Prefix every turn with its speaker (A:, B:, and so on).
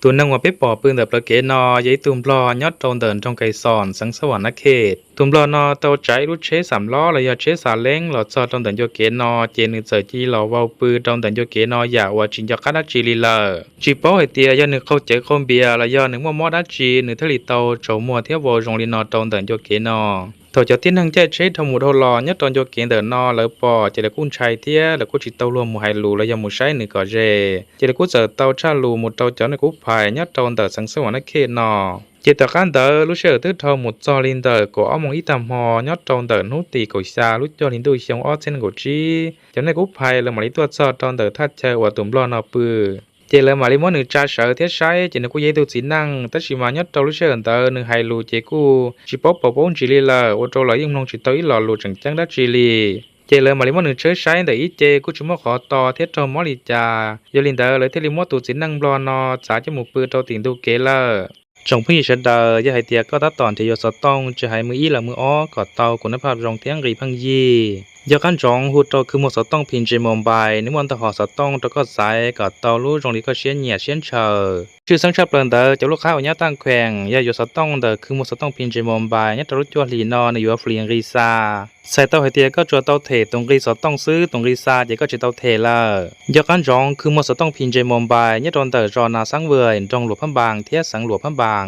A: ตัวนั่งว่าไปปอปืนแต่ประเกนอยัยตุ่มปลอยอดตรงเดินตรงไกสอนสังสวรรค์เขตตุ่มปลอนอเตาใจรู้เชสามล้อระยะเชสาเล้งหลอดจอตรงเดินโยเกนอเจนึเจอจีหล่อวาวปืนตรงเดินโยเกนออยากว่าจินจะกัดจีลีเลอจีป้อไอเตียยันนึกเข้าเจอคอมเบียระยะนึกว่ามอดัจีนึกทะเลเตาโฉมัวเที่ยววจงลีนอตรงเดินโยเกนอถอดจากที่นั่งเจ๊ใช้ทำหมูทอลอยัดตอนโยเกนเดินนอแล้วปอเจริญกุ้นชัยเที่ยแล้วก็จิตเตารวมหมู่ไฮลูแล้วยังหมู่ใช้หนึ่งก่อเจเจริญกุ้นเจอเตาชาลูหมู่เตาเจ้าในกุ้ภายยัดตอนเดินสังสวรรค์เขตนอเจตการเดินรู้เชื่อตื้อทอหมู่จอลินเดินก็เอามองอีตามหอยัดตอนเดินนู้ตีกุยซารู้จอลินดูเชียงอ้อเส้นกุจีเจ้าในกุ้ภายแล้วมาลิตัวจอตอนเดินทัดเชอว่าตุ่มรอนอปือเจริญมาลิมอหนึ่งจ่าเสือเทียใช้เจนกูยัยดูสีนั่งแต่ชิมายัดเตารู้เชื่อเดินหนึ่งไฮลูเจกูชิปปปงจิลีละว่าโจเลยยังลงจิตเตอร์อีหล่อลูจังจังดัชจิลีเจริญมาลิมอหนึ่งเชื้อใช้แต่อีเจกูชิมอขอต่อเทียจอมอลิจายลินเดอเลยเทลิมอตูสีนั่งบลอนอสาจมูกปืนโตติงดูเกลจงพี่เฉดยาให้เตียก็ตัดตอนที่ยศต้องจะให้มืออีหรือมืออ้อกอดเตาคุณภาพรองเทียงรีพังยียากันจงหูโตคือหมดสต้องพินเจมอมบนิมนต์ตะหอสต้องตะก็สายกอดเตาลู่จงลีก็เชียนเหยียดเชียนเชอชื่อสังชาเปลินเดอจะลูกค้าอันยาตั้งแขวงยายศต้องเดอคือหมดสต้องพินเจมอมบยาตรุจวลีนอในยัวฟลีนรีซาใส่เตาให้เตียก็จัวเตาเทตรงรีสต้องซื้อตรงรีซาเดี๋ยวก็จะเตาเทละยากันจงคือหมดสต้องพินเจมอมบยาตอนเดอจอนาสังเวยจงหลวงพันบางเทียสังหลวงพันบาง